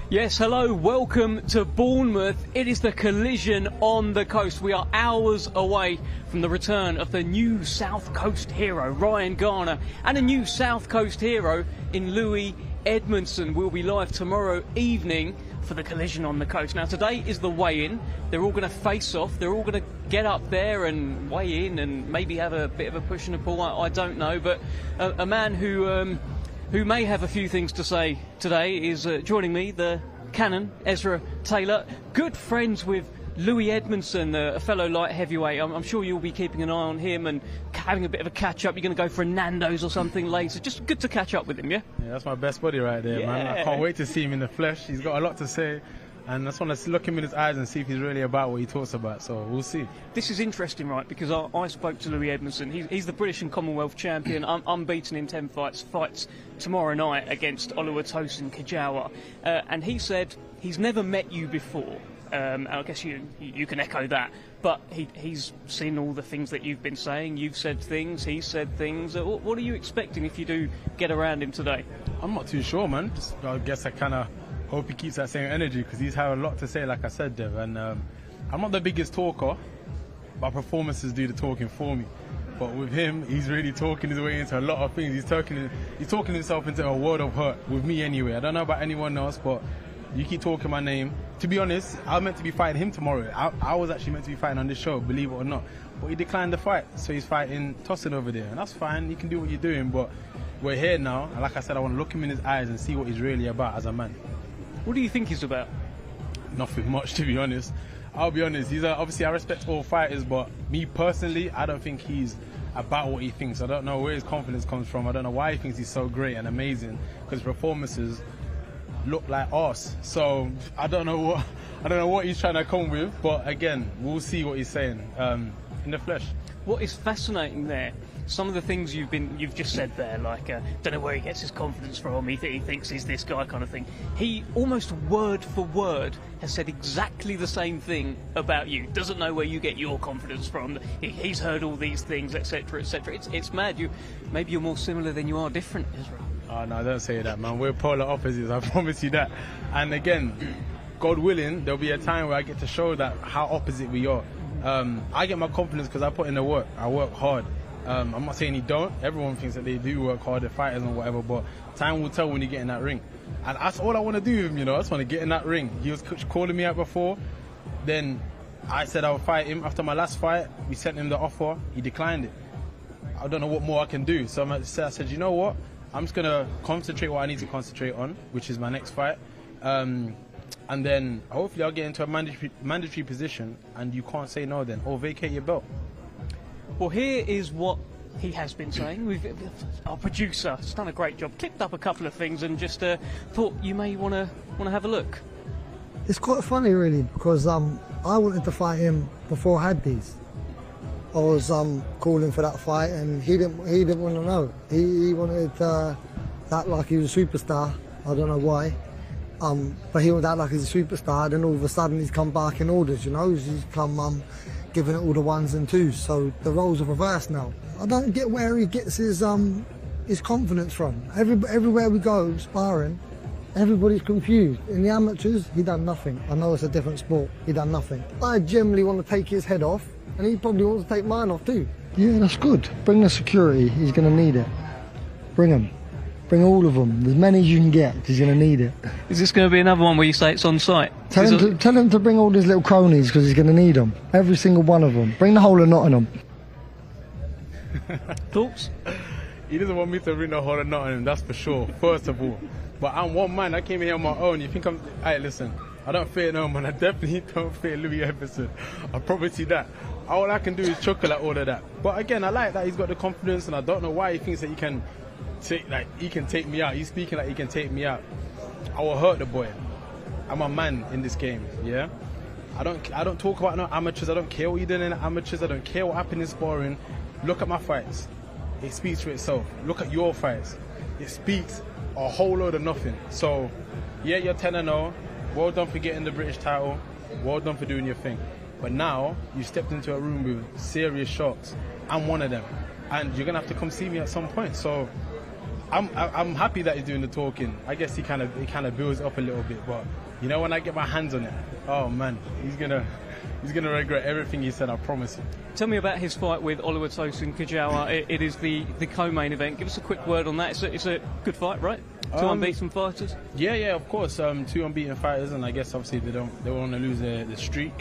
Yes, hello, welcome to Bournemouth. It is the collision on the coast. We are hours away from the return of the new South Coast hero, Ryan Garner, and a new South Coast hero in Lewis Edmondson. We'll be live tomorrow evening for the collision on the coast. Now, today is the weigh-in. They're all going to face off. They're all going to get up there and weigh in and maybe have a bit of a push and a pull. I don't know, but a man who may have a few things to say today is joining me, the Cannon, Ezra Taylor, good friends with Lewis Edmondson, a fellow light heavyweight. I'm sure you'll be keeping an eye on him and having a bit of a catch-up. You're going to go for a Nando's or something later. Just good to catch up with him, yeah? Yeah, that's my best buddy right there, man. I can't wait to see him in the flesh. He's got a lot to say. And I just want to look him in his eyes and see if he's really about what he talks about. So we'll see. This is interesting, right? Because I spoke to Lewis Edmondson. He's the British and Commonwealth champion, unbeaten in 10 fights. Fights tomorrow night against Oluwatosin Kajawa. And he said he's never met you before. I guess you can echo that. But he's seen all the things that you've been saying. You've said things. He's said things. What are you expecting if you do get around him today? I'm not too sure, man. I guess I kind of hope he keeps that same energy because he's had a lot to say, like I said, Dev. And I'm not the biggest talker, but performances do the talking for me. But with him, he's really talking his way into a lot of things. He's talking himself into a world of hurt, with me anyway. I don't know about anyone else, but you keep talking my name. To be honest, I was meant to be fighting him tomorrow. I was actually meant to be fighting on this show, believe it or not. But he declined the fight, so he's fighting Tosin over there. And that's fine, you can do what you're doing, but we're here now. And like I said, I want to look him in his eyes and see what he's really about as a man. What do you think he's about? Nothing much, to be honest. I'll be honest. Obviously, I respect all fighters, but me personally, I don't think he's about what he thinks. I don't know where his confidence comes from. I don't know why he thinks he's so great and amazing, because performances look like arse. So I don't know what he's trying to come with. But again, we'll see what he's saying in the flesh. What is fascinating there? Some of the things you've just said there, like don't know where he gets his confidence from. He thinks he's this guy, kind of thing. He almost word for word has said exactly the same thing about you. Doesn't know where you get your confidence from. He's heard all these things, etc., etc. It's mad. Maybe you're more similar than you are different, Ezra. Oh no, don't say that, man. We're polar opposites. I promise you that. And again, God willing, there'll be a time where I get to show that how opposite we are. I get my confidence because I put in the work. I work hard. I'm not saying he don't. Everyone thinks that they do work hard, they're fighters and whatever, but time will tell when you get in that ring. And that's all I want to do with him, I just want to get in that ring. He was calling me out before, then I said I would fight him. After my last fight, we sent him the offer, he declined it. I don't know what more I can do, so I said, you know what, I'm just going to concentrate what I need to concentrate on, which is my next fight. And then hopefully I'll get into a mandatory position, and you can't say no then, or vacate your belt. Well, here is what he has been saying. Our producer has done a great job, clipped up a couple of things, and just thought you may want to have a look. It's quite funny, really, because I wanted to fight him before I had these. I was calling for that fight, and he didn't want to know. He wanted to act like he was a superstar. I don't know why, but he would act like he's a superstar. Then all of a sudden he's come back in orders. He's come giving it all the ones and twos. So the roles are reversed now. I don't get where he gets his confidence from. Everywhere we go sparring, everybody's confused. In the amateurs, he done nothing. I know it's a different sport. He done nothing. I generally want to take his head off, and he probably wants to take mine off too. Yeah, that's good. Bring the security. He's going to need it. Bring them. Bring all of them. As many as you can get, because he's going to need it. Is this going to be another one where you say it's on site? Tell him to bring all his little cronies, because he's going to need them. Every single one of them. Bring the whole of Nottingham. Thoughts? He doesn't want me to bring the whole of Nottingham, that's for sure, first of all. But I'm one man. I came here on my own. You think I'm... Hey, listen. I don't fear no man. I definitely don't fear Lewis Edmondson. I promise you that. All I can do is chuckle at all of that. But again, I like that he's got the confidence, and I don't know why he thinks that he can take me out. He's speaking like he can take me out. I will hurt the boy. I'm a man in this game, yeah? I don't talk about no amateurs. I don't care what you did in the amateurs. I don't care what happened in sparring. Look at my fights. It speaks for itself. Look at your fights. It speaks a whole load of nothing. So, yeah, you're 10-0. Well done for getting the British title. Well done for doing your thing. But now, you stepped into a room with serious sharks. I'm one of them. And you're going to have to come see me at some point. So, I'm happy that he's doing the talking. I guess he kind of builds up a little bit, but you know, when I get my hands on it, oh man, he's gonna regret everything he said. I promise you. Tell me about his fight with Oluwatosin Kajawa. It is the co-main event. Give us a quick word on that. It's a good fight, right? Two unbeaten fighters. Yeah, of course. Two unbeaten fighters, and I guess obviously they want to lose the streak.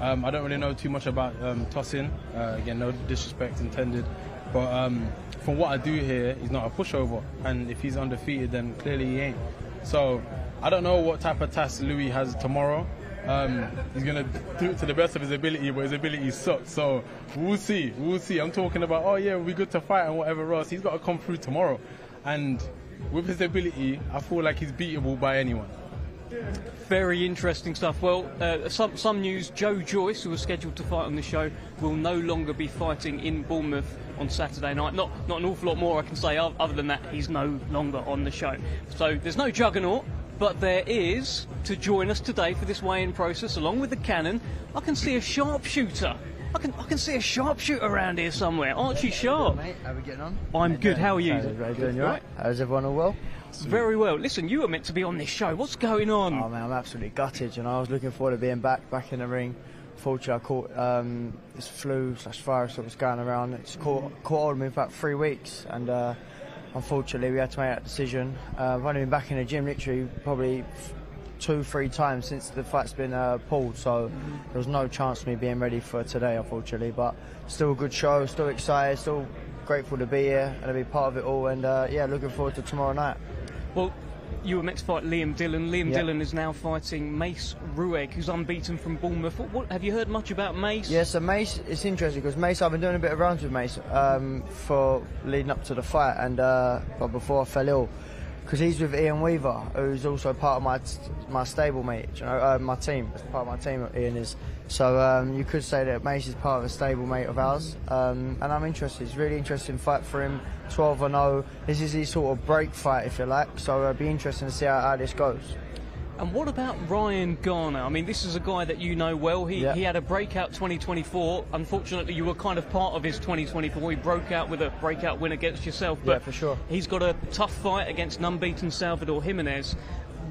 I don't really know too much about Tosin. Again, no disrespect intended, but from what I do hear, he's not a pushover, and if he's undefeated, then clearly he ain't. So I don't know what type of task Louis has tomorrow. He's going to do it to the best of his ability, but his ability sucks. So we'll see. I'm talking about, oh yeah, we'll be good to fight and whatever else. He's got to come through tomorrow. And with his ability, I feel like he's beatable by anyone. Very interesting stuff. Well, some news. Joe Joyce, who was scheduled to fight on the show, will no longer be fighting in Bournemouth on Saturday night. Not an awful lot more I can say other than that he's no longer on the show. So there's no juggernaut. But there is, to join us today for this weigh-in process, along with the cannon, I can see a sharpshooter. I can see a sharpshooter around here somewhere. Archie Sharp. Mate, how are we getting on? I'm good. How are you? How are you doing? You right? How's everyone all well? Very well. Listen, you were meant to be on this show. What's going on? Oh man, I'm absolutely gutted. You know, I was looking forward to being back in the ring. Fortunately, I caught this flu/virus that was going around. It's caught hold of me for about 3 weeks, and unfortunately, we had to make that decision. I've only been back in the gym literally probably 2-3 times since the fight's been pulled, so there was no chance of me being ready for today, unfortunately. But still a good show, still excited, still grateful to be here and to be part of it all, and yeah, looking forward to tomorrow night. Well, you were meant to fight Liam Dillon. Liam Dillon is now fighting Mace Ruegg, who's unbeaten from Bournemouth. What have you heard much about Mace? Yeah, so Mace, it's interesting because Mace, I've been doing a bit of rounds with Mace for leading up to the fight, and but before I fell ill, because he's with Ian Weaver, who's also part of my stablemate, you know, my team. It's part of my team, Ian is. So you could say that Mace is part of a stablemate of ours, and I'm interested. It's a really interesting fight for him. 12-0. This is his sort of break fight, if you like. So it'll be interesting to see how this goes. And what about Ryan Garner? I mean, this is a guy that you know well. He had a breakout 2024. Unfortunately, you were kind of part of his 2024. He broke out with a breakout win against yourself. But yeah, for sure. He's got a tough fight against an unbeaten Salvador Jimenez.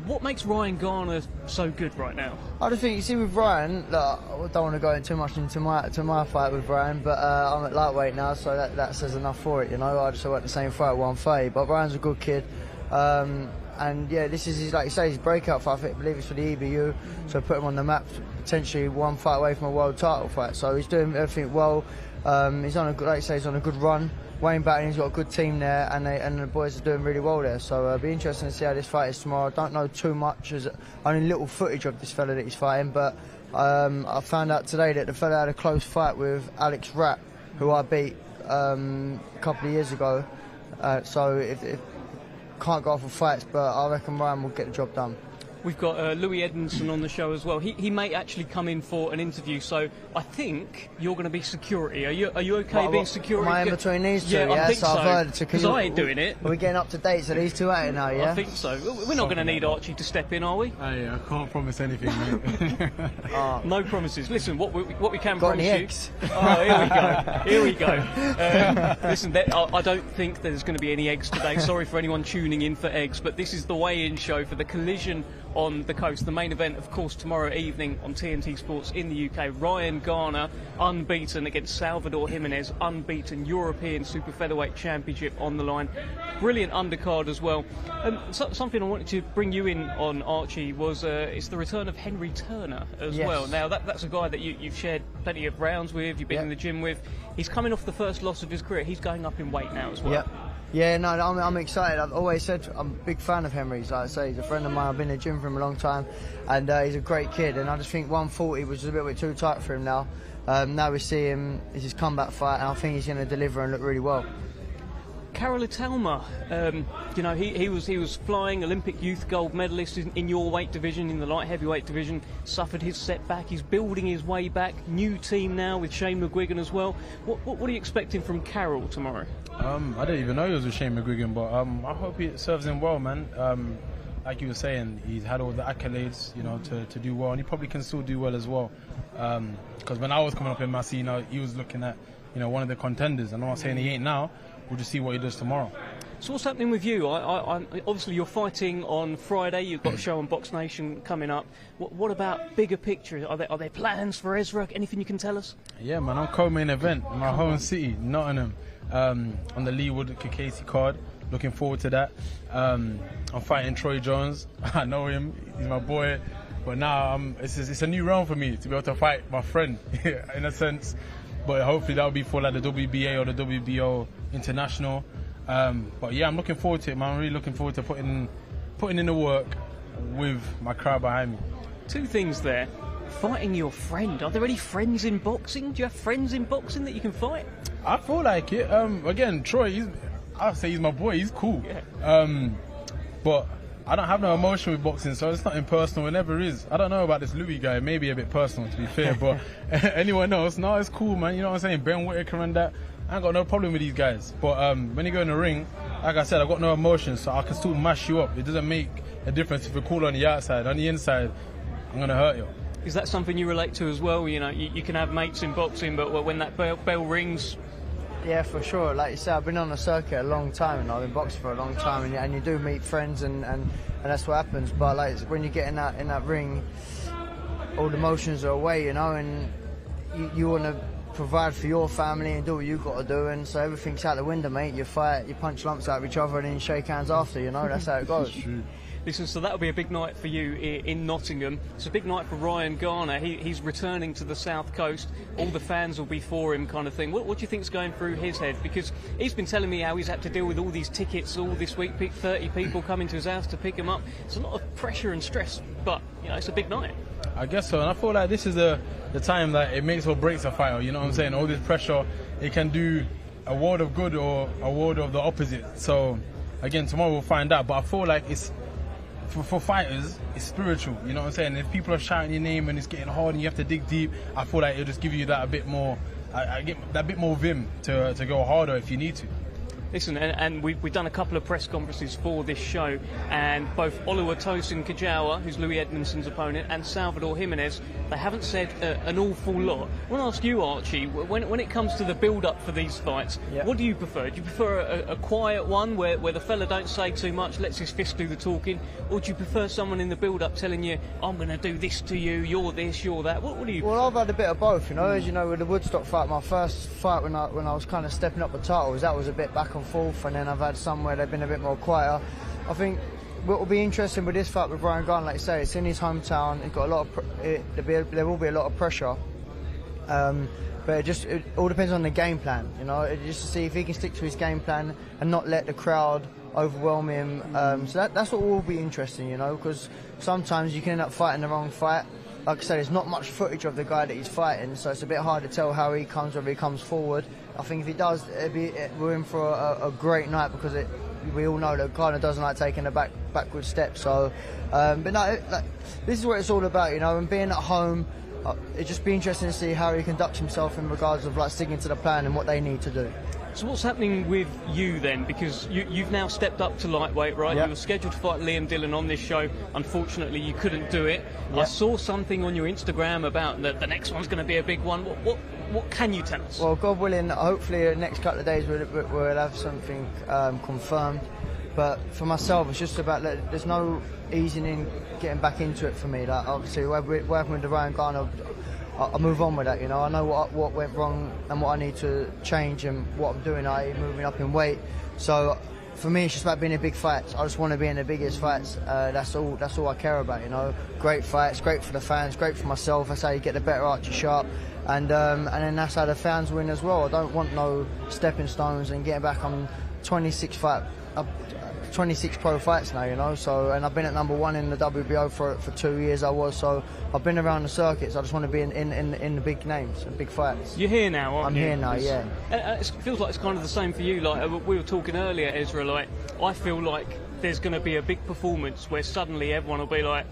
What makes Ryan Garner so good right now? I just think, you see, with Ryan, look, I don't want to go too much into my fight with Ryan, but I'm at lightweight now, so that says enough for it, you know. I just worked the same fight at 130, but Ryan's a good kid. And yeah, this is, like you say, his breakout fight. I believe it's for the EBU, so put him on the map, potentially one fight away from a world title fight. So he's doing everything well. He's on like you say, he's on a good run. Wayne Batten's got a good team there, and the boys are doing really well there. So it'll be interesting to see how this fight is tomorrow. I don't know too much, there's only little footage of this fella that he's fighting, but I found out today that the fella had a close fight with Alex Rapp, who I beat a couple of years ago. So if can't go off of fights, but I reckon Ryan will get the job done. We've got Lewis Edmondson on the show as well. He may actually come in for an interview, so I think you're going to be security. Are you okay being security? Am I in between these two? Yeah, I think so. I've heard it, because I ain't doing it. We're getting up to date, so these two out now, yeah? I think so. We're not going to need Archie to step in, are we? Hey, I can't promise anything, mate. No promises. Listen, what we can got promise any eggs? you. Oh, here we go. Listen, I don't think there's going to be any eggs today. Sorry for anyone tuning in for eggs, but this is the weigh-in show for the collision on the coast. The main event, of course, tomorrow evening on TNT Sports in the UK. Ryan Garner, unbeaten against Salvador Jimenez, unbeaten European Super-Featherweight Championship on the line. Brilliant undercard as well. Something I wanted to bring you in on, Archie, was it's the return of Henry Turner as well. Now, that's a guy that you've shared plenty of rounds with, you've been in the gym with. He's coming off the first loss of his career. He's going up in weight now as well. Yep. Yeah, no, I'm excited. I've always said I'm a big fan of Henry's. Like I say, he's a friend of mine. I've been in the gym for him a long time, and he's a great kid. And I just think 140 was a bit too tight for him now. Now we see him, it's his comeback fight, and I think he's going to deliver and look really well. Karol Itauma, you know, he was flying Olympic youth gold medalist in your weight division, in the light heavyweight division, suffered his setback. He's building his way back. New team now with Shane McGuigan as well. What are you expecting from Karol tomorrow? I didn't even know he was with Shane McGuigan, but I hope it serves him well, man. Like you were saying, he's had all the accolades, you know, to do well, and he probably can still do well as well. Because when I was coming up in Massey, you know, he was looking at, you know, one of the contenders. I'm not saying he ain't now, we'll just see what he does tomorrow. So what's happening with you? Obviously, you're fighting on Friday. You've got a show on Box Nation coming up. What about bigger picture? Are there plans for Ezra? Anything you can tell us? Yeah, man, I'm co-main event in my home city, Nottingham, on the Leewood Kikesi card. Looking forward to that. I'm fighting Troy Jones. I know him. He's my boy. But now it's a new round for me to be able to fight my friend, in a sense. But hopefully that'll be for like the WBA or the WBO International. But yeah, I'm looking forward to it, man. I'm really looking forward to putting in the work with my crowd behind me. Two things there. Fighting your friend. Are there any friends in boxing? Do you have friends in boxing that you can fight? I feel like it. Again, Troy, I'll say he's my boy. He's cool. Yeah. But I don't have no emotion with boxing, so it's not impersonal. It never is. I don't know about this Louis guy. Maybe a bit personal, to be fair. But anyone else, no, it's cool, man. You know what I'm saying? Ben Whittaker and that. I ain't got no problem with these guys. But when you go in the ring, like I said, I've got no emotion, so I can still mash you up. It doesn't make a difference if you're cool on the outside. On the inside, I'm going to hurt you. Is that something you relate to as well? You know, you can have mates in boxing, but when that bell rings... Yeah, for sure. Like you said, I've been on the circuit a long time, and I've been boxing for a long time, and you do meet friends, and that's what happens. But like when you get in that ring, all the emotions are away, you know, and you want to provide for your family and do what you've got to do, and so everything's out the window, mate. You fight, you punch lumps out of each other, and then you shake hands after. You know, that's how it goes. Listen, so that'll be a big night for you in Nottingham. It's a big night for Ryan Garner. He's returning to the South Coast. All the fans will be for him, kind of thing. What do you think's going through his head? Because he's been telling me how he's had to deal with all these tickets all this week. 30 people coming to his house to pick him up. It's a lot of pressure and stress, but you know, it's a big night. I guess so, and I feel like this is the time that it makes or breaks a fighter. You know what I'm saying? All this pressure, it can do a world of good or a world of the opposite. So again, tomorrow we'll find out. But I feel like it's for fighters, it's spiritual. You know what I'm saying? If people are shouting your name and it's getting hard and you have to dig deep, I feel like it'll just give you that a bit more. I get that bit more vim to go harder if you need to. Listen, and we've done a couple of press conferences for this show, and both Oluwatosin Kajawa, who's Lewis Edmondson's opponent, and Salvador Jimenez, they haven't said an awful lot. I want to ask you, Archie, when it comes to the build-up for these fights, what do you prefer? Do you prefer a quiet one where the fella don't say too much, lets his fist do the talking, or do you prefer someone in the build-up telling you, I'm going to do this to you, you're this, you're that? What do you prefer? Well, I've had a bit of both, you know. As you know, with the Woodstock fight, my first fight when I was kind of stepping up the titles, that was a bit back and forth, and then I've had some where they've been a bit more quieter. I think what will be interesting with this fight with Ryan Garner, like you say, it's in his hometown. He's got a lot of there will be a lot of pressure, but it all depends on the game plan, you know. Just to see if he can stick to his game plan and not let the crowd overwhelm him. So that's what will be interesting, you know, because sometimes you can end up fighting the wrong fight. Like I said, there's not much footage of the guy that he's fighting, so it's a bit hard to tell how he comes, whether he comes forward. I think if he does, we're in for a great night, because we all know that Garner doesn't like taking a backward step. So, but no, this is what it's all about, you know. And being at home, it'd just be interesting to see how he conducts himself in regards of like sticking to the plan and what they need to do. So what's happening with you then? Because you've now stepped up to lightweight, right? Yep. You were scheduled to fight Liam Dillon on this show. Unfortunately, you couldn't do it. Yep. I saw something on your Instagram about that the next one's going to be a big one. What can you tell us? Well, God willing, hopefully the next couple of days we'll have something confirmed. But for myself, it's just about there's no easing in getting back into it for me. Like, obviously, working with the Ryan Garner, I move on with that, you know. I know what went wrong and what I need to change and what I'm doing, moving up in weight. So for me, it's just about being in big fights. I just want to be in the biggest fights. That's all I care about, you know. Great fights, great for the fans, great for myself. That's how you get the better Archie Sharp. And then that's how the fans win as well. I don't want no stepping stones and getting back on 26 pro fights now, you know. So, and I've been at #1 in the WBO for 2 years. So I've been around the circuits. I just want to be in the big names and big fights. You're here now, aren't you? I'm here now, yeah. It feels like it's kind of the same for you. Like we were talking earlier, Ezra. Like I feel like there's going to be a big performance where suddenly everyone will be like,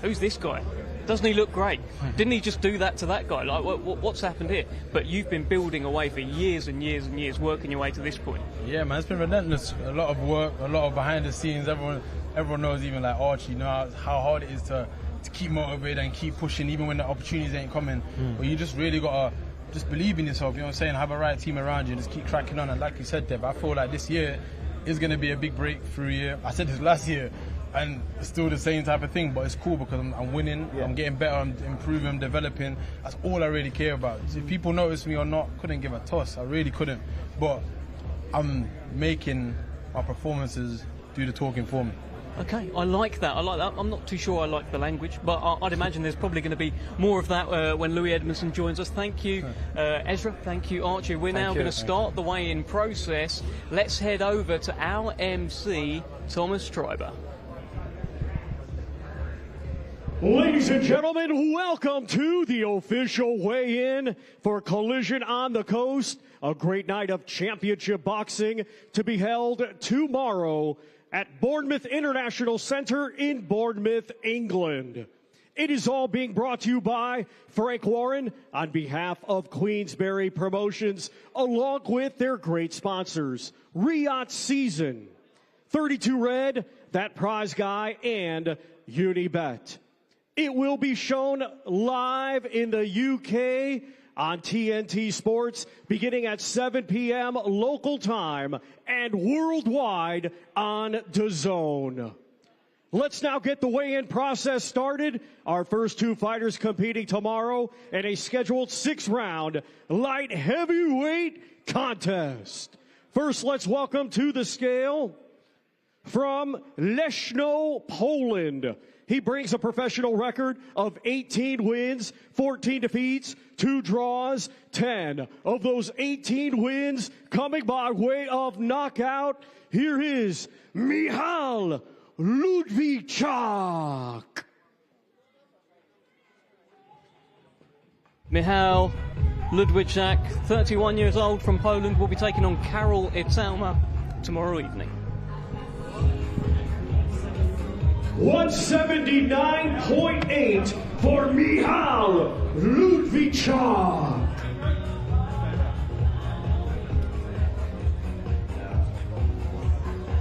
"Who's this guy? Doesn't he look great? Didn't he just do that to that guy? Like, what's happened here?" But you've been building away for years and years and years, working your way to this point. Yeah, man, it's been relentless. A lot of work, a lot of behind the scenes. Everyone knows, even like Archie, how hard it is to keep motivated and keep pushing, even when the opportunities ain't coming. But you just really gotta just believe in yourself, you know what I'm saying? Have a right team around you, just keep cracking on. And like you said, Dev, I feel like this year is going to be a big breakthrough year. I said this last year, and it's still the same type of thing, but it's cool because I'm winning, I'm getting better, I'm improving, I'm developing. That's all I really care about. If people notice me or not, couldn't give a toss. I really couldn't. But I'm making my performances do the talking for me. Okay, I like that. I'm not too sure I like the language, but I'd imagine there's probably going to be more of that when Lewis Edmondson joins us. Thank you, Ezra. Thank you, Archie. We're now going to start the weigh-in process. Let's head over to our MC, Thomas Streiber. Ladies and gentlemen, welcome to the official weigh-in for Collision on the Coast, a great night of championship boxing to be held tomorrow at Bournemouth International Centre in Bournemouth, England. It is all being brought to you by Frank Warren on behalf of Queensberry Promotions, along with their great sponsors, Riot Season, 32 Red, That Prize Guy, and Unibet. It will be shown live in the UK on TNT Sports beginning at 7 p.m. local time and worldwide on DAZN. Let's now get the weigh-in process started. Our first two fighters competing tomorrow in a scheduled 6-round light heavyweight contest. First, let's welcome to the scale from Leszno, Poland. He brings a professional record of 18 wins, 14 defeats, 2 draws, 10 of those 18 wins coming by way of knockout. Here is Michał Ludwiczak. Michał Ludwiczak, 31 years old, from Poland, will be taking on Karol Itauma tomorrow evening. 179.8 for Michał Ludwiczak.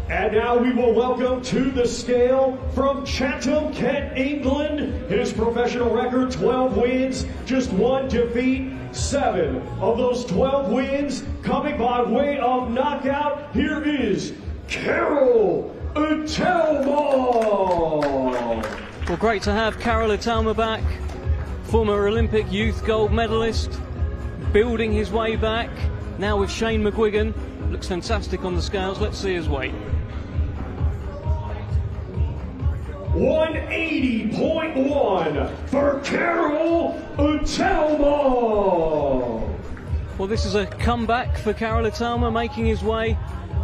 And now we will welcome to the scale from Chatham, Kent, England. His professional record, 12 wins, just 1 defeat, 7 of those 12 wins coming by way of knockout. Here is Karol Itauma. Well, great to have Karol Itauma back, former Olympic youth gold medalist, building his way back, now with Shane McGuigan. Looks fantastic on the scales. Let's see his weight. 180.1 for Karol Itauma. Well, this is a comeback for Karol Itauma, making his way.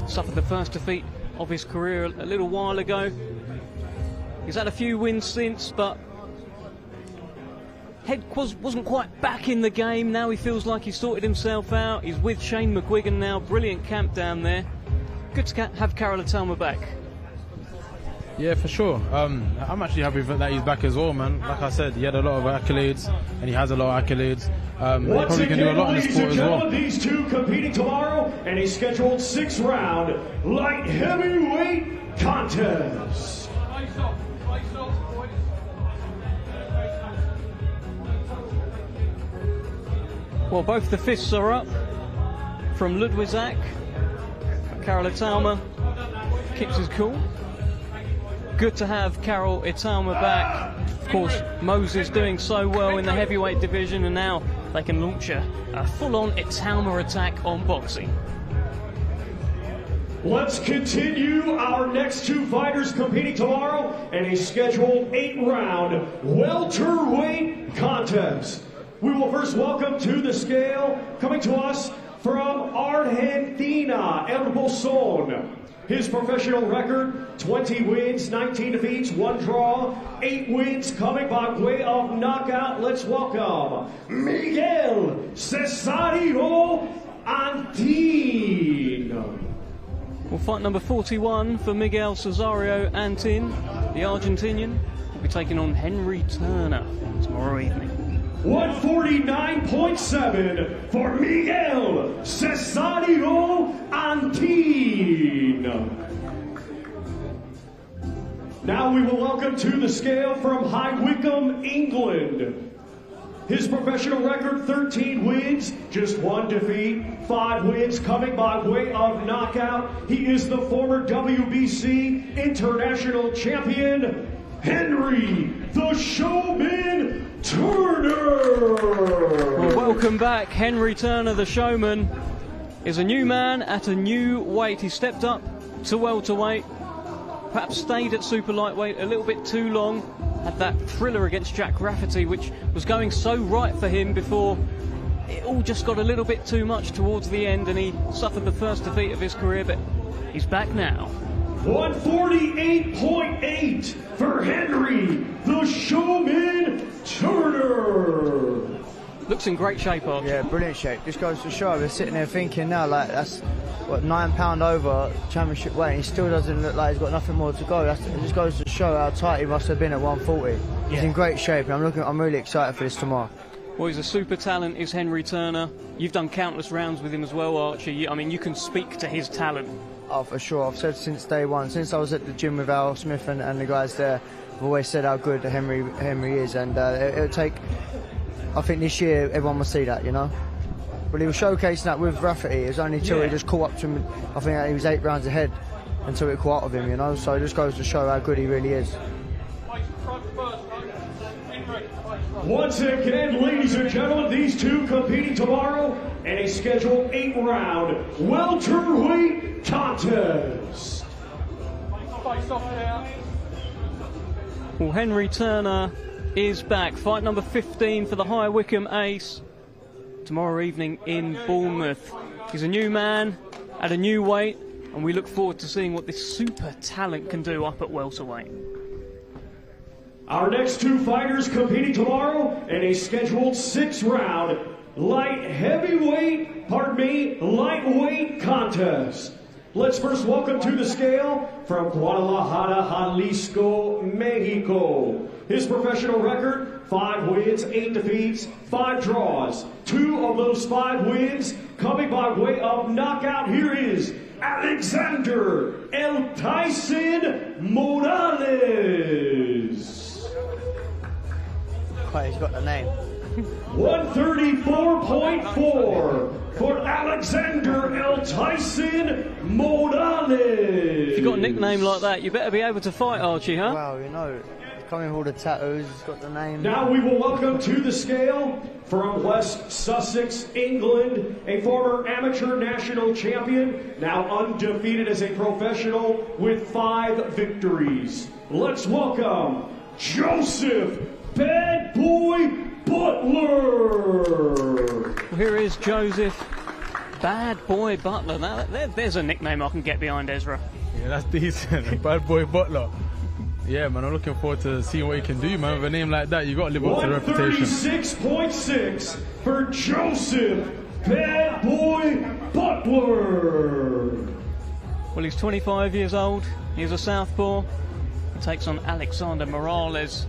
Suffered the first defeat of his career a little while ago. He's had a few wins since, but head wasn't quite back in the game. Now he feels like he's sorted himself out. He's with Shane McGuigan now. Brilliant camp down there. Good to have Karol Itauma back. Yeah, for sure. I'm actually happy that he's back as well, man. Like I said, he had a lot of accolades, and he has a lot of accolades. He probably can do a lot in the sport as well. These two competing tomorrow in a scheduled 6-round light heavyweight contest. Well, both the fists are up from Ludwiczak. Karol Itauma keeps his cool. Good to have Karol Itauma back. Of course, Moses doing so well in the heavyweight division, and now they can launch a full-on Itauma attack on boxing. Let's continue our next two fighters competing tomorrow in a scheduled 8-round welterweight contest. We will first welcome to the scale, coming to us from Argentina, El Bolson. His professional record, 20 wins, 19 defeats, 1 draw, 8 wins coming by way of knockout. Let's welcome Miguel Cesario Antin. Well, fight number 41 for Miguel Cesario Antin, the Argentinian, will be taking on Henry Turner tomorrow evening. 149.7 for Miguel Cesario Antin. Now we will welcome to the scale from High Wycombe, England. His professional record, 13 wins, just 1 defeat, 5 wins coming by way of knockout. He is the former WBC International Champion, Henry the Showman Turner. Well, welcome back. Henry Turner, the Showman, is a new man at a new weight. He stepped up to welterweight, perhaps stayed at super lightweight a little bit too long. Had that thriller against Jack Rafferty, which was going so right for him before it all just got a little bit too much towards the end, and he suffered the first defeat of his career, but he's back now. 148.8 for Henry the Showman Turner. Looks in great shape, Archie. Yeah, brilliant shape. Just goes to show. We're sitting there thinking now, like, that's what, £9 over championship weight, and he still doesn't look like he's got nothing more to go. It just goes to show how tight he must have been at 140. He's in great shape, and I'm really excited for this tomorrow. Well, he's a super talent, is Henry Turner. You've done countless rounds with him as well, Archie. I mean, you can speak to his talent. Oh, for sure. I've said since day one, since I was at the gym with Al Smith and the guys there, I've always said how good Henry is, and it'll take. I think this year everyone will see that, you know. But he was showcasing that with Rafferty. It was only until he just caught up to him. I think he was 8 rounds ahead until it caught up of him, you know. So it just goes to show how good he really is. Once again, ladies and gentlemen, these two competing tomorrow in a scheduled 8-round welterweight contest. Well, Henry Turner is back. Fight number 15 for the High Wycombe Ace tomorrow evening in Bournemouth. He's a new man at a new weight, and we look forward to seeing what this super talent can do up at welterweight. Our next two fighters competing tomorrow in a scheduled 6-round lightweight contest. Let's first welcome to the scale from Guadalajara, Jalisco, Mexico. His professional record, 5 wins, 8 defeats, 5 draws. 2 of those 5 wins coming by way of knockout. Here is Alexander El Tyson Morales. Quite, he's got the name. 134.4 for Alexander El Tyson Morales. If you've got a nickname like that, you better be able to fight, Archie, huh? Well, you know, he's coming with all the tattoos, he's got the name. Now we will welcome to the scale from West Sussex, England, a former amateur national champion, now undefeated as a professional with 5 victories. Let's welcome Joseph Bad Boy Butler. Well, here is Joseph Bad Boy Butler. Now, there's a nickname I can get behind, Ezra. Yeah, that's decent. Bad Boy Butler. Yeah, man, I'm looking forward to seeing what he can do, man. With a name like that, you got to live up to the reputation. 136.6 for Joseph Bad Boy Butler. Well, he's 25 years old. He's a southpaw. He takes on Alexander Morales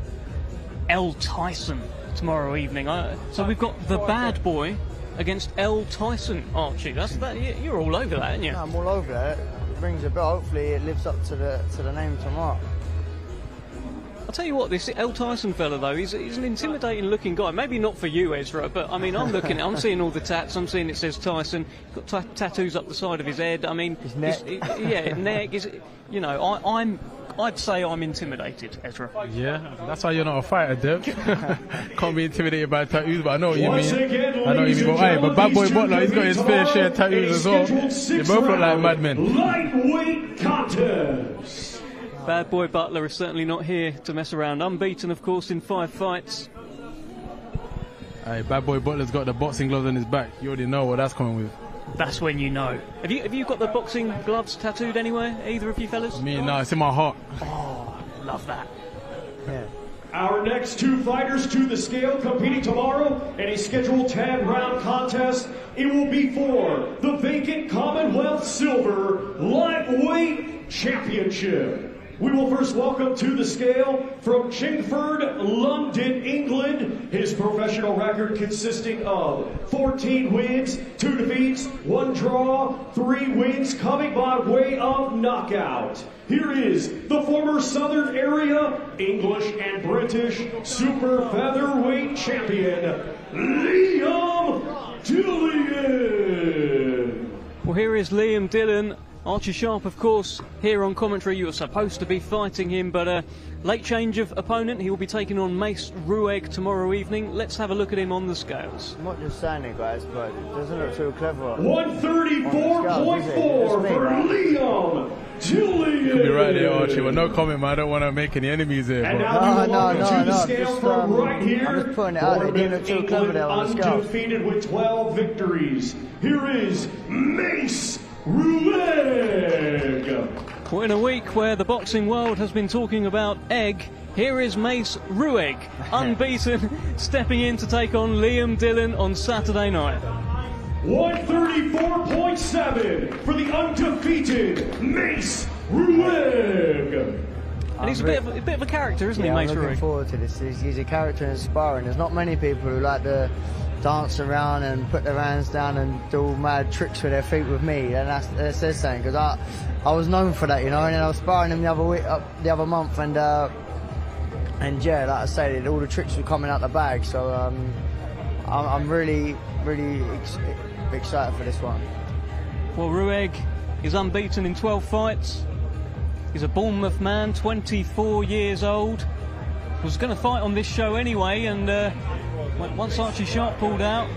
El Tyson tomorrow evening. So we've got the Bad Boy against El Tyson, Archie. You're all over that, aren't you? No, I'm all over that. It rings a bell. Hopefully it lives up to the name tomorrow. I'll tell you what, this El Tyson fella, though, he's an intimidating looking guy. Maybe not for you, Ezra, but I mean, I'm seeing all the tats. I'm seeing it says Tyson. He's got tattoos up the side of his head. I mean, his neck. Neck. You know, I'd say I'm intimidated, Ezra. Yeah, that's why you're not a fighter, Dev. Can't be intimidated by tattoos, but I know what you mean. I know what you mean. But Bad Boy Butler, he's got his fair share of tattoos as well. They both look like madmen. Lightweight contest. Bad Boy Butler is certainly not here to mess around. Unbeaten, of course, in 5 fights. Hey, Bad Boy Butler's got the boxing gloves on his back. You already know what that's coming with. That's when you know. Have you got the boxing gloves tattooed anywhere, either of you fellas? Me, no, it's in my heart. Oh, love that. Yeah. Our next two fighters to the scale competing tomorrow in a scheduled 10-round contest. It will be for the vacant Commonwealth Silver Lightweight Championship. We will first welcome to the scale from Chingford, London, England. His professional record consisting of 14 wins, 2 defeats, 1 draw, 3 wins coming by way of knockout. Here is the former Southern Area, English and British Super Featherweight champion, Liam Dillon. Well, here is Liam Dillon. Archie Sharp, of course, here on commentary. You were supposed to be fighting him, but late change of opponent. He will be taking on Mace Ruegg tomorrow evening. Let's have a look at him on the scales. I'm not just saying it, guys, but it doesn't look too clever. 134.4 for Liam Dillon. You could be right there, Archie. Well, no comment, man. I don't want to make any enemies here. And now we welcome to the scale from right here. I'm just putting it out. It didn't look too clever there on the scale. Undefeated with 12 victories. Here is Mace Ruegg. Well, in a week where the boxing world has been talking about egg, here is Mace Ruegg, unbeaten, stepping in to take on Liam Dillon on Saturday night. 134.7 for the undefeated Mace Ruegg. And he's a bit of a character, isn't he, Mace I'm looking Ruegg? forward to this. He's a character in sparring. There's not many people who like to dance around and put their hands down and do mad tricks with their feet with me, and that's their saying, because I was known for that, you know. And then I was sparring him the other month, and yeah, like I said, all the tricks were coming out the bag. So I'm really excited for this one. Well, Ruegg is unbeaten in 12 fights. He's a Bournemouth man, 24 years old. Was going to fight on this show anyway, and once Archie Sharp pulled out,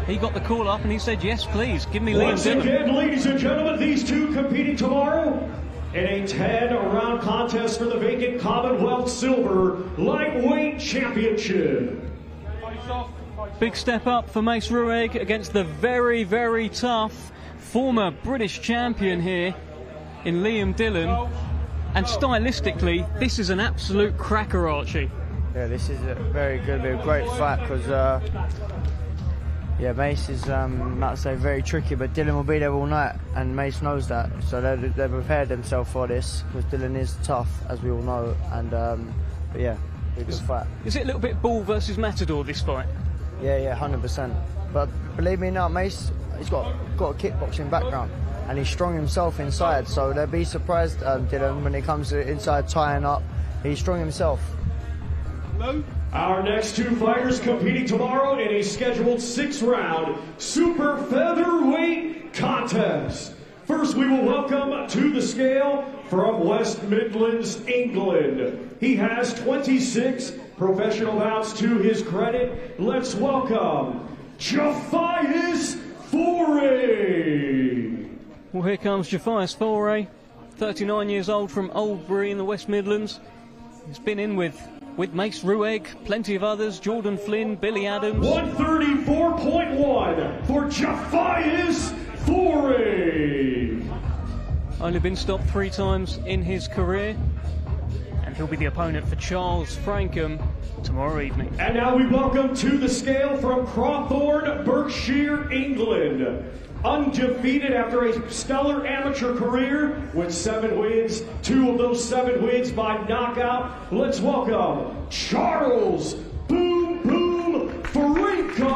he got the call up and he said, yes, please, give me Liam Dillon. Once again, ladies and gentlemen, these two competing tomorrow in a 10-round contest for the vacant Commonwealth Silver Lightweight Championship. Big step up for Mace Ruegg against the very, very tough former British champion here in Liam Dillon. And stylistically, this is an absolute cracker, Archie. Yeah, this is a very good, a great fight, because yeah, Mace is, like I say, very tricky, but Dillon will be there all night, and Mace knows that, so they prepared themselves for this, because Dillon is tough, as we all know, and but yeah, a good fight. Is it a little bit Bull versus Matador, this fight? Yeah, 100%. But believe me now, Mace, he's got a kickboxing background, and he's strong himself inside, so they'll be surprised, Dillon, when it comes to inside tying up. He's strong himself. Our next two fighters competing tomorrow in a scheduled 6-round Super Featherweight contest. First, we will welcome to the scale from West Midlands, England. He has 26 professional bouts to his credit. Let's welcome Jafias Foray. Well, here comes Jafias Foray, 39 years old, from Oldbury in the West Midlands. He's been in with Mace Ruegg, plenty of others, Jordan Flynn, Billy Adams. 134.1 for Jafias Foray. Only been stopped 3 times in his career. And he'll be the opponent for Charles Frankham tomorrow evening. And now we welcome to the scale from Crawthorne, Berkshire, England. Undefeated after a stellar amateur career with 7 wins, 2 of those 7 wins by knockout. Let's welcome Charles Boom Boom Frankham.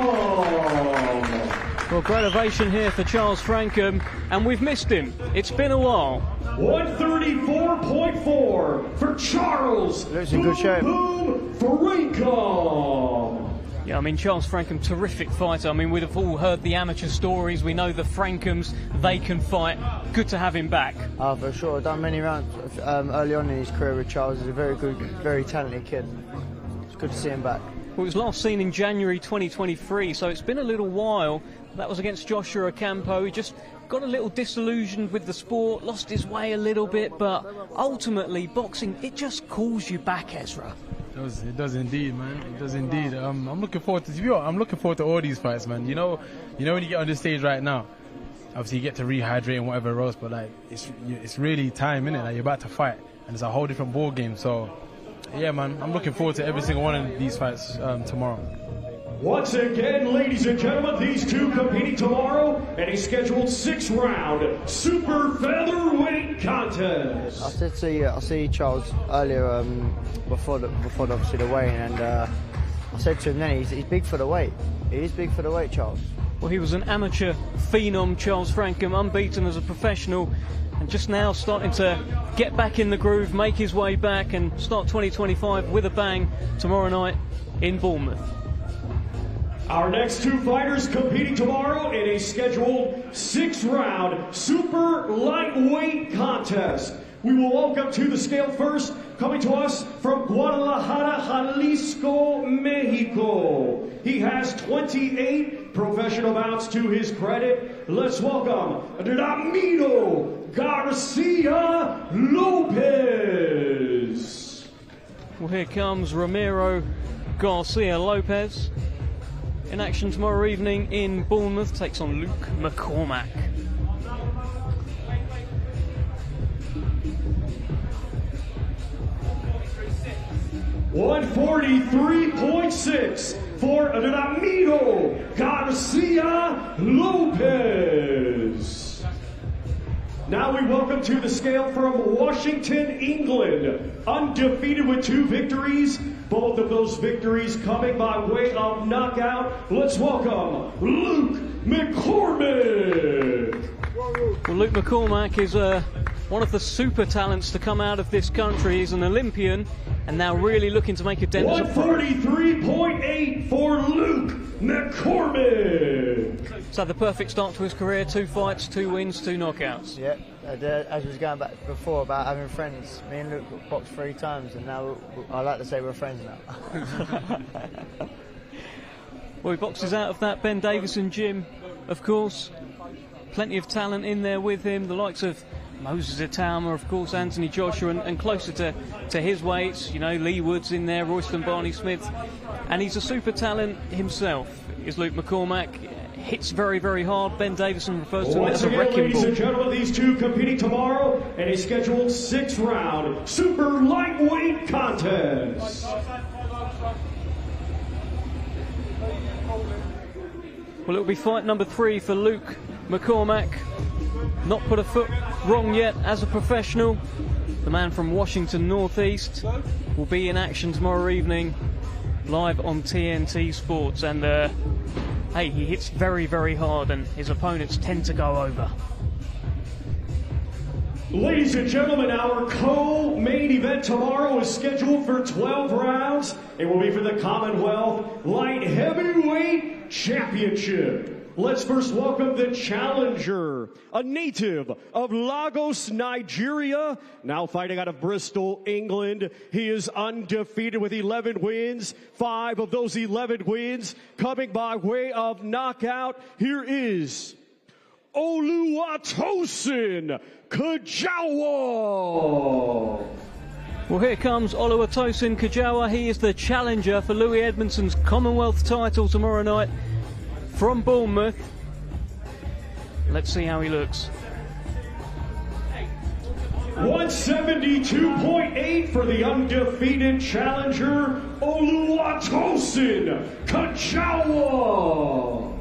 Well, great ovation here for Charles Frankham, and we've missed him. It's been a while. 134.4 for Charles Boom Boom Frankham. Yeah, I mean, Charles Frankham, terrific fighter. I mean, we'd have all heard the amateur stories. We know the Frankhams, they can fight. Good to have him back. Oh, for sure. Done many rounds early on in his career with Charles. He's a very good, very talented kid. It's good to see him back. Well, it was last seen in January 2023, so it's been a little while. That was against Joshua Ocampo. He just got a little disillusioned with the sport, lost his way a little bit, but ultimately, boxing, it just calls you back, Ezra. It does indeed, man. It does indeed. I'm looking forward to I'm looking forward to all these fights, man. You know when you get on this stage right now, obviously you get to rehydrate and whatever else, but like it's really time, innit? Like you're about to fight, and it's a whole different ball game. So yeah, man, I'm looking forward to every single one of these fights tomorrow. Once again, ladies and gentlemen, these two competing tomorrow in a scheduled 6-round Super Featherweight contest. contest. I see Charles earlier before obviously the weigh-in, and I said to him then he's big for the weight. He is big for the weight, Charles. Well, he was an amateur phenom, Charles Frankham, unbeaten as a professional, and just now starting to get back in the groove, make his way back, and start 2025 with a bang tomorrow night in Bournemouth. Our next two fighters competing tomorrow in a scheduled 6-round super lightweight contest. We will welcome to the scale first, coming to us from Guadalajara, Jalisco, Mexico. He has 28 professional bouts to his credit. Let's welcome Ramiro Garcia Lopez. Well, here comes Ramiro Garcia Lopez. In action tomorrow evening in Bournemouth, takes on Luke McCormack. $143.6 for Ramiro Garcia Lopez. Now we welcome to the scale from Washington, England, undefeated with 2 victories. Both of those victories coming by way of knockout. Let's welcome Luke McCormack. Well, Luke McCormack is one of the super talents to come out of this country. He's an Olympian and now really looking to make a dent as a pro. 143.8 for Luke McCormack. So the perfect start to his career, 2 fights, 2 wins, 2 knockouts. Yeah, as we was going back before about having friends, me and Luke boxed 3 times, and now I like to say we're friends now. Well, he boxes out of that Ben Davison gym, of course. Plenty of talent in there with him, the likes of Moses Itauma, of course, Anthony Joshua, and closer to his weights, you know, Lee Woods in there, Royston Barney-Smith. And he's a super talent himself, is Luke McCormack. Hits very, very hard. Ben Davison refers to him as a wrecking ball. Ladies and gentlemen, these two competing tomorrow in a scheduled 6-round super lightweight contest. Well, it'll be fight number 3 for Luke McCormack. Not put a foot wrong yet as a professional. The man from Washington Northeast will be in action tomorrow evening, live on TNT Sports. And hey, he hits very, very hard, and his opponents tend to go over. Ladies and gentlemen, our co-main event tomorrow is scheduled for 12 rounds. It will be for the Commonwealth Light Heavyweight Championship. Let's first welcome the challenger, a native of Lagos, Nigeria, now fighting out of Bristol, England. He is undefeated with 11 wins, 5 of those 11 wins coming by way of knockout. Here is Oluwatosin Kajawa. Well, here comes Oluwatosin Kajawa. He is the challenger for Lewis Edmondson's Commonwealth title tomorrow night from Bournemouth. Let's see how he looks. 172.8 for the undefeated challenger, Oluwatosin Kajawa.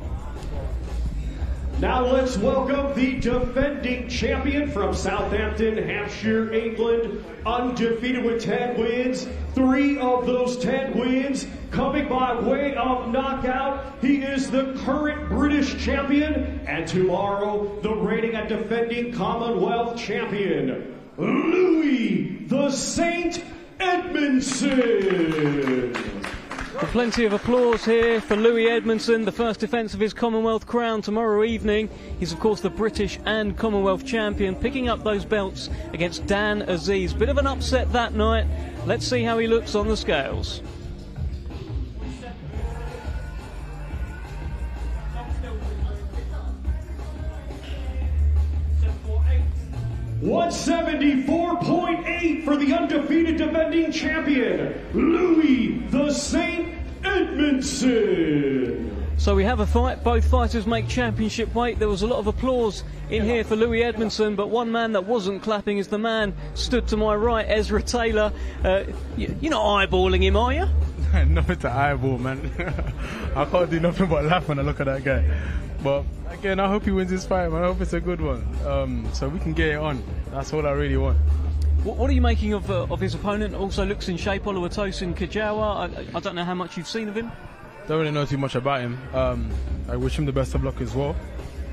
Now let's welcome the defending champion from Southampton, Hampshire, England, undefeated with 10 wins. 3 of those 10 wins coming by way of knockout. He is the current British champion, and tomorrow the reigning and defending Commonwealth champion, Louis the Saint Edmondson. Well, plenty of applause here for Louis Edmondson, the first defence of his Commonwealth crown tomorrow evening. He's of course the British and Commonwealth champion, picking up those belts against Dan Aziz. Bit of an upset that night. Let's see how he looks on the scales. $174.8 for the undefeated defending champion, Louis the Saint Edmondson. So we have a fight. Both fighters make championship weight. There was a lot of applause in here for Louis Edmondson, but one man that wasn't clapping is the man stood to my right, Ezra Taylor. You're not eyeballing him, are you? Nothing to eyeball, man. I can't do nothing but laugh when I look at that guy. But again, I hope he wins his fight, man. I hope it's a good one. So we can get it on. That's all I really want. What are you making of his opponent? Also looks in shape, Oluwatosin Kajawa. I don't know how much you've seen of him. Don't really know too much about him. I wish him the best of luck as well.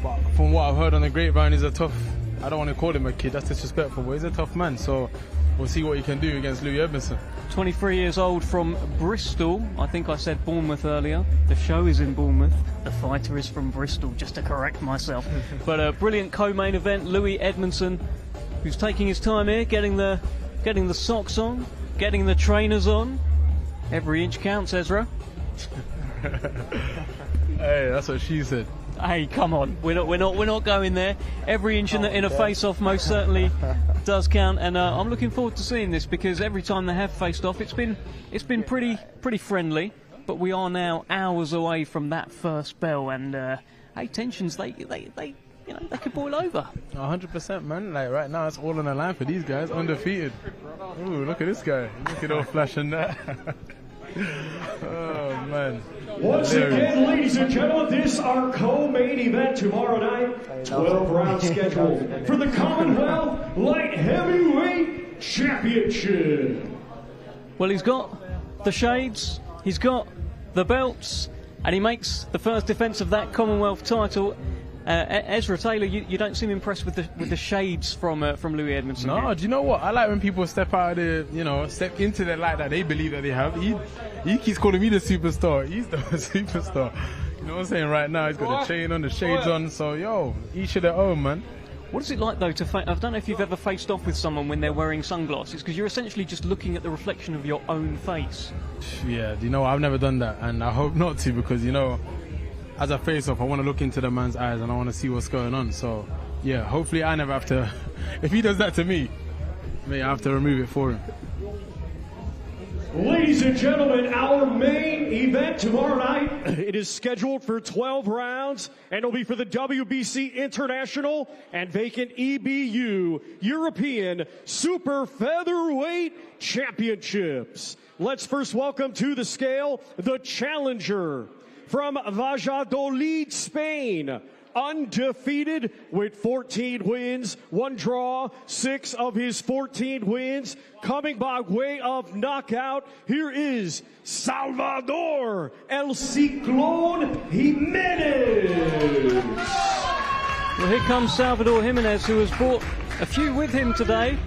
But from what I've heard on the grapevine, he's a tough, I don't want to call him a kid, that's disrespectful, but he's a tough man. So we'll see what he can do against Lewis Edmondson. 23 years old from Bristol. I think I said Bournemouth earlier. The show is in Bournemouth. The fighter is from Bristol, just to correct myself. But a brilliant co-main event. Lewis Edmondson, who's taking his time here, getting the socks on, getting the trainers on. Every inch counts, Ezra. Hey, that's what she said. Hey, come on, we're not going there. Every inch in a face-off most certainly does count, and I'm looking forward to seeing this, because every time they have faced off, it's been pretty friendly. But we are now hours away from that first bell, and hey, tensions they could boil over. 100%, man. Like right now, it's all on the line for these guys, undefeated. Ooh, look at this guy. Look at all flashing that. Oh man. Once again, ladies and gentlemen, this is our co-main event tomorrow night. 12 rounds scheduled for the Commonwealth Light Heavyweight Championship. Well, he's got the shades, he's got the belts, and he makes the first defence of that Commonwealth title. Ezra Taylor, you don't seem impressed with the shades from Lewis Edmondson. No, here. Do you know what? I like when people step out of the, step into the light that they believe that they have. He keeps calling me the superstar. He's the superstar. You know what I'm saying? Right now, he's got the chain on, the shades on. So, yo, each of their own, man. What is it like, though, I don't know if you've ever faced off with someone when they're wearing sunglasses, because you're essentially just looking at the reflection of your own face. Yeah, you know, I've never done that, and I hope not to, because, as I face off, I want to look into the man's eyes and I want to see what's going on. So, yeah, hopefully I never have to. If he does that to me, I have to remove it for him. Ladies and gentlemen, our main event tomorrow night. It is scheduled for 12 rounds, and it'll be for the WBC International and vacant EBU European Super-Featherweight Championships. Let's first welcome to the scale the challenger. From Valladolid, Spain, undefeated with 14 wins, 1 draw, 6 of his 14 wins, coming by way of knockout. Here is Salvador El Ciclón Jimenez. Well, here comes Salvador Jimenez, who has brought a few with him today.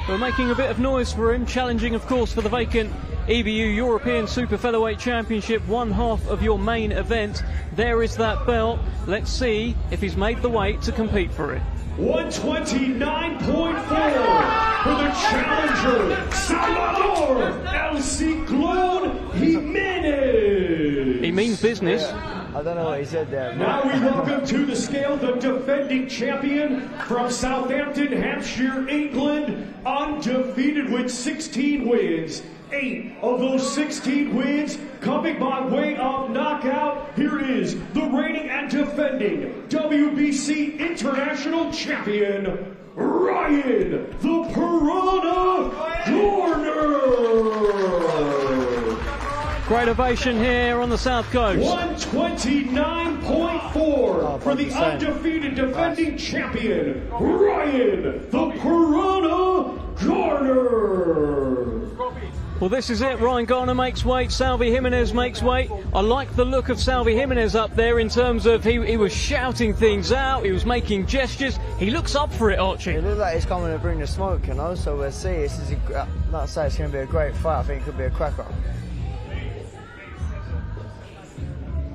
We're making a bit of noise for him, challenging, of course, for the vacant EBU European Super-Featherweight Championship, one half of your main event. There is that belt. Let's see if he's made the weight to compete for it. 129.4 for the challenger, Salvador El Ciclón Jimenez. He means business. Yeah. I don't know what he said there. Now we welcome to the scale the defending champion from Southampton, Hampshire, England, undefeated with 16 wins. 8 of those 16 wins coming by way of knockout. Here is the reigning and defending WBC International Champion, Ryan the Piranha Garner. Great ovation here on the South Coast. 129.4 for the undefeated defending champion, Ryan the Piranha Garner. Well, this is it. Ryan Garner makes weight. Salvi Jimenez makes weight. I like the look of Salvi Jimenez up there in terms of he was shouting things out. He was making gestures. He looks up for it, Archie. It looks like he's coming to bring the smoke, so we'll see. This is not to say it's going to be a great fight. I think it could be a cracker.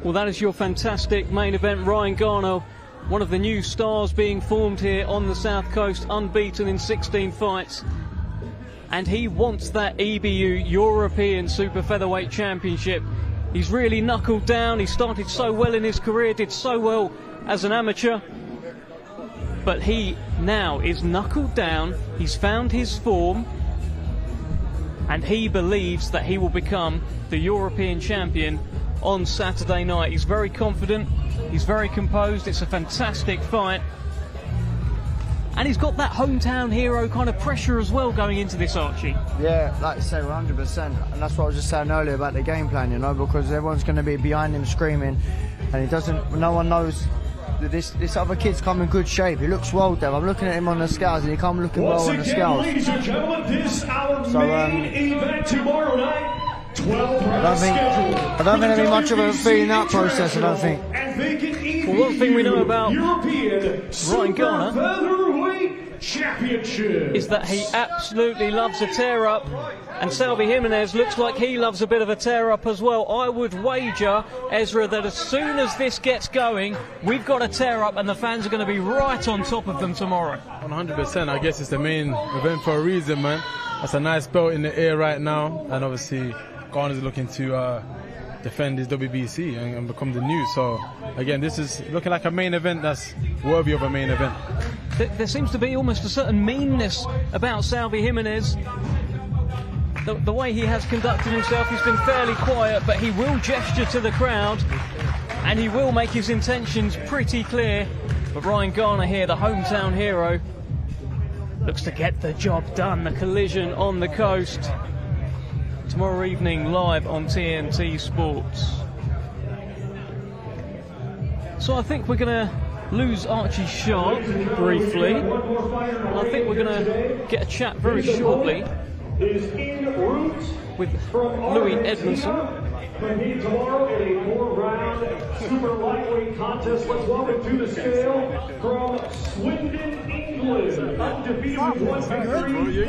Well, that is your fantastic main event. Ryan Garner, one of the new stars being formed here on the South Coast, unbeaten in 16 fights. And he wants that EBU European Super Featherweight Championship. He's really knuckled down. He started so well in his career, did so well as an amateur. But he now is knuckled down. He's found his form. And he believes that he will become the European champion on Saturday night. He's very confident. He's very composed. It's a fantastic fight. And he's got that hometown hero kind of pressure as well going into this, Archie. Yeah, like you said, 100%. And that's what I was just saying earlier about the game plan, because everyone's going to be behind him screaming. And no one knows this other kid's come in good shape. He looks well, Dev. I'm looking at him on the scales, and he come looking well on the scales. Ladies and gentlemen, this our main event tomorrow night. 12 rounds scheduled. I don't think there'll be much of a feeling out process. I don't think. Well, one thing we know about Ryan Garner Super-Featherweight Championship is that he absolutely loves a tear-up, and Salvador Jimenez looks like he loves a bit of a tear-up as well. I would wager, Ezra, that as soon as this gets going, we've got a tear-up and the fans are going to be right on top of them tomorrow. 100%. I guess it's the main event for a reason, man. That's a nice belt in the air right now, and obviously Garner's looking to defend his WBC and become the new. So again, this is looking like a main event that's worthy of a main event. There seems to be almost a certain meanness about Salvador Jimenez. The way he has conducted himself, he's been fairly quiet, but he will gesture to the crowd and he will make his intentions pretty clear. But Ryan Garner here, the hometown hero, looks to get the job done. The collision on the coast tomorrow evening, live on TNT Sports. So I think we're going to lose Archie Sharp briefly. I think we're going to get a chat very shortly with Lewis Edmondson. Competing tomorrow in a 4-round super lightweight contest. Let's welcome to the scale from Swindon, England, undefeated with 1 victory.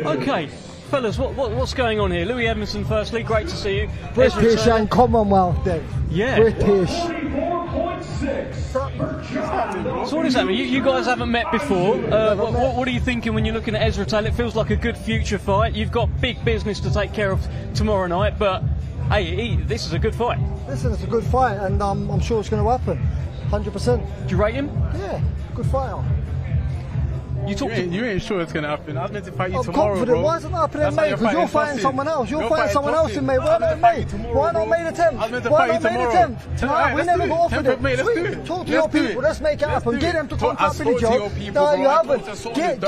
Okay, fellas, what's going on here? Louis Edmondson, firstly, great to see you. British and Commonwealth, Dave. Yeah. British. 44.6. So what does that mean? You guys haven't met before. What are you thinking when you're looking at Ezra Taylor? It feels like a good future fight. You've got big business to take care of tomorrow night, but hey, this is a good fight. Listen, it's a good fight, and I'm sure it's going to happen. 100%. Do you rate him? Yeah, good fighter. You ain't sure it's going to happen. I was meant to fight you tomorrow, confident. bro. Why is it not happening, mate? Because you're fighting someone else. You're fighting someone else in May. Why not me? Why not made attempt? Why not made attempt? We never got offered it. Sweet. Talk to your people. Let's make it happen. Get them to contact Billy Joe. No, you haven't. Get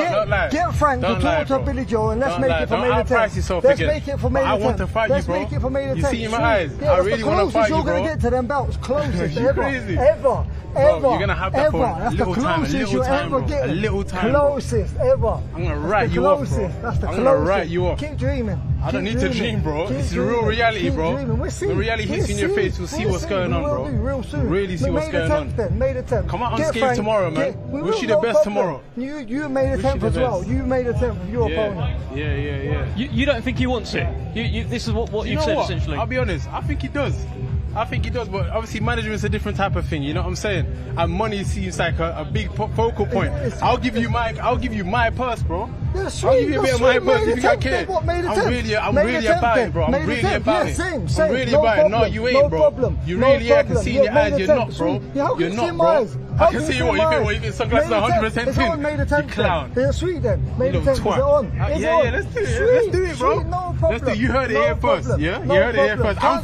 Frank to talk to Billy Joe and let's make it for made attempt. Let's make it for made attempt. I want to fight you, bro. Let's make it for made attempt. You see in my eyes. I really want to fight you, bro. You're going to get to them belts. Closest ever. You're going to have that for a little time. A little time, bro. A little time. Closest ever. I'm going to write you off, bro. That's the I'm going to write you off. Keep dreaming. I don't need to dream, bro. This is real reality, bro. When reality hits you in your face, you'll see what's going on, bro. Real soon. Really see what's going on. Made attempt. Come out unscathed tomorrow, man. Wish you the best tomorrow. You made attempt as well. You made attempt with your opponent. Yeah. You don't think he wants it? This is what you've said, essentially. I'll be honest. I think he does. But obviously management's a different type of thing, you know what I'm saying? And money seems like a big focal point. I'll give you my purse, bro. Yeah, sweet, I'll give you a bit of my purse if you got care. I'm really about it, bro. I'm really about it. I'm really about it. No, you ain't, bro. You really are. I can see in your eyes you're not, bro. You're not, bro. I can see what you think sunglasses are 100% tin. You clown. Yeah, sweet then. Made attempt. Is it on? Yeah, let's do it. Let's do it, bro. Let's do it. You heard it here first, yeah? You heard it here first. I'm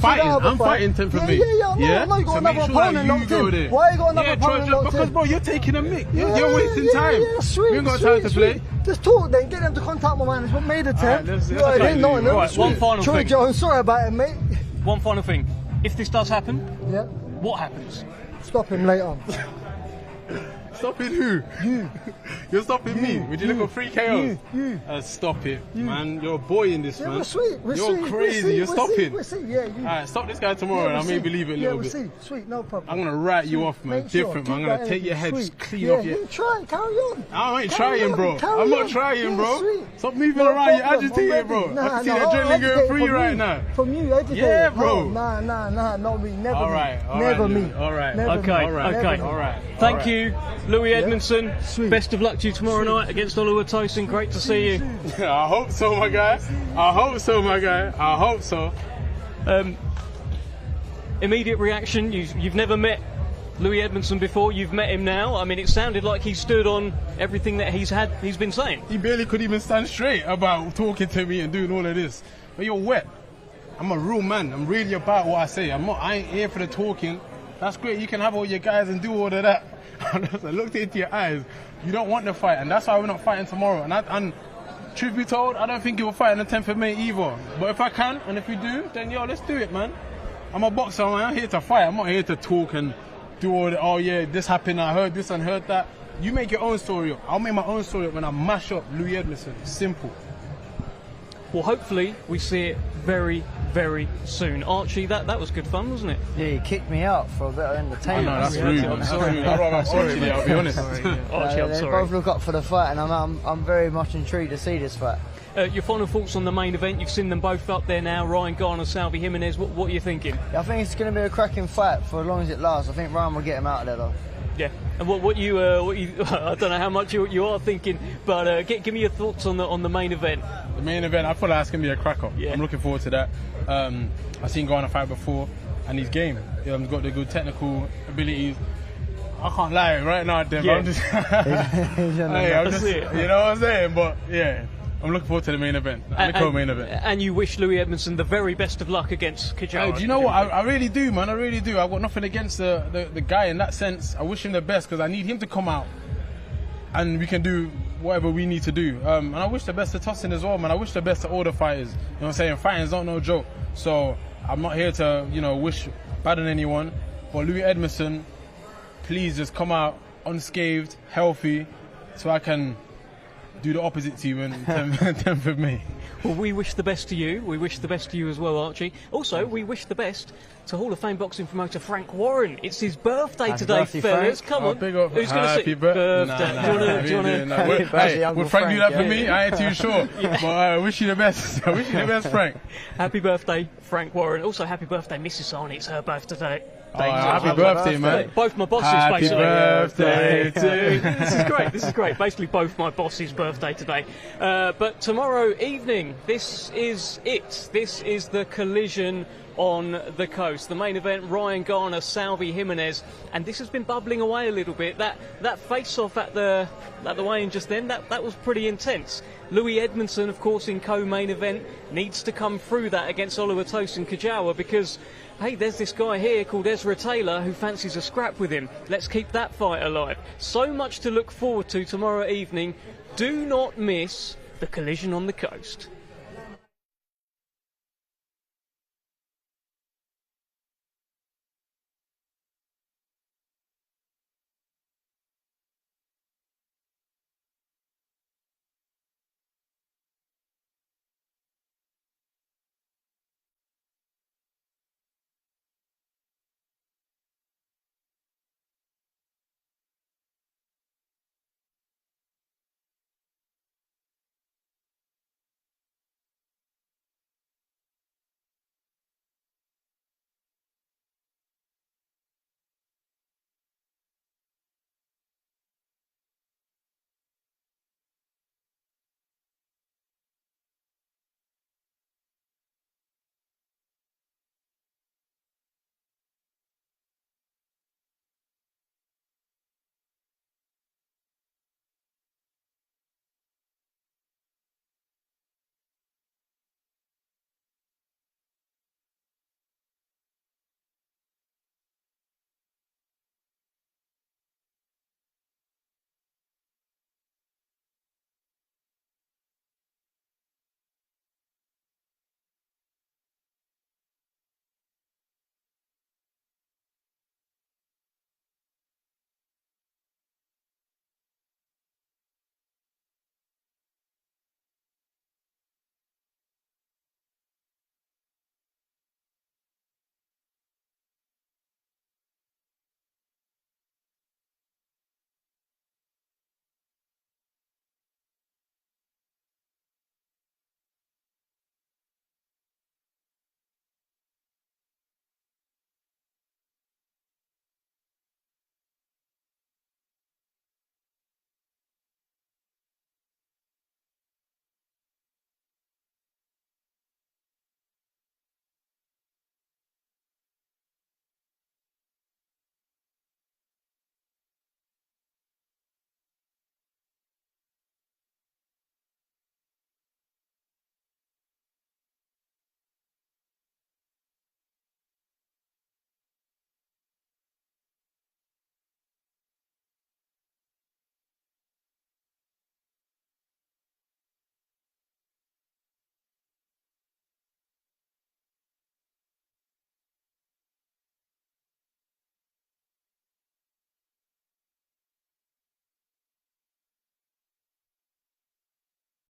fighting 10 for me. Yeah, no, you got another opponent locked in. Why you got another opponent locked in? Because, bro, you're taking a mick. You're wasting time. Yeah, sweet. We ain't got time to play. Just talk then, get them to contact my management. Made attempt. Right, one final Troy thing. Jones, sorry about it, mate. One final thing. If this does happen, yeah, what happens? Stop him later. Stopping who? You. You're stopping me. Would you look at 3 KOs? You. Stop it, man. You're a boy in this, man. We're sweet. You're crazy. You're stopping. We're sweet. Yeah, you. Alright, stop this guy tomorrow and I'll maybe leave it a little bit. Sweet, no problem. I'm gonna write you off, man. Different, man. I'm gonna take your head clean off your. You try, carry on. I ain't trying, bro. I'm not trying, bro. Stop moving around. You're agitated, bro. I can see the adrenaline going through you right now. From you, agitated. Yeah, bro. Nah, not me. Never me. Alright, never me. Alright. Okay. Thank you, Louis Edmondson. Best of luck to you tomorrow night against Oliver Tosin. Great to see you. I hope so, my guy. I hope so. Immediate reaction. You've never met Louis Edmondson before. You've met him now. I mean, it sounded like he stood on everything that he's been saying. He barely could even stand straight about talking to me and doing all of this. But you're wet. I'm a real man. I'm really about what I say. I ain't here for the talking. That's great. You can have all your guys and do all of that. I looked into your eyes. You don't want the fight, and that's why we're not fighting tomorrow. And truth be told, I don't think he will fight on the 10th of May either. But if I can, and if we do, then yo, let's do it, man. I'm a boxer, man. I'm here to fight. I'm not here to talk and do all the, oh yeah, this happened, I heard this and heard that. You make your own story up. I'll make my own story up when I mash up Lewis Edmondson. Simple. Well, hopefully we see it very, very soon. Archie, that was good fun, wasn't it? Yeah, you kicked me out for a bit of entertainment. I know, that's rude. I'm sorry. I'd rather Archie, I'll be honest. Archie, I'm They sorry. both look up for the fight, and I'm very much intrigued to see this fight. Your final thoughts on the main event? You've seen them both up there now, Ryan Garner, Salvador Jimenez. What are you thinking? Yeah, I think it's going to be a cracking fight for as long as it lasts. I think Ryan will get him out of there, though. Yeah. And what you I don't know how much you are thinking, but give me your thoughts on the main event. The main event, I feel like it's going to be a cracker. Yeah. I'm looking forward to that. I've seen Garner fight before, and he's game. He's got the good technical abilities. I can't lie right now, Dev. Yeah. I'm just, That's it. you know what I'm saying? But yeah, I'm looking forward to the main event, the co-main event. And you wish Lewis Edmondson the very best of luck against Kajawa. Hey, do you know what? I really do, man. I really do. I've got nothing against the guy in that sense. I wish him the best because I need him to come out and we can do whatever we need to do. And I wish the best to Tossin as well, man. I wish the best to all the fighters. You know what I'm saying? Fighting's not no joke. So I'm not here to, wish bad on anyone. But Lewis Edmondson, please just come out unscathed, healthy, so I can do the opposite to you on 10th of May. Well, we wish the best to you. We wish the best to you as well, Archie. Also, we wish the best to Hall of Fame boxing promoter Frank Warren. It's his birthday Happy today, birthday, fellas. Frank. Come on. Big up. Who's going to Happy say birthday? Do you want to? Happy birthday, Uncle Will Frank do that for Frank, me? I ain't too sure. But I wish you the best. I wish you the best, Frank. Happy birthday, Frank Warren. Also, happy birthday, Mrs. Arnie. It's her birthday today. Happy birthday, man. Both my bosses, Happy basically. birthday to This is great. This is great. Basically, both my bosses' birthday today. But tomorrow evening, this is it. This is the collision on the coast. The main event: Ryan Garner, Salvador Jimenez, and this has been bubbling away a little bit. That face-off at the weigh-in just then, that was pretty intense. Lewis Edmondson, of course, in co-main event, needs to come through that against Oliver Tosin Kajawa because, hey, there's this guy here called Ezra Taylor who fancies a scrap with him. Let's keep that fight alive. So much to look forward to tomorrow evening. Do not miss the collision on the coast.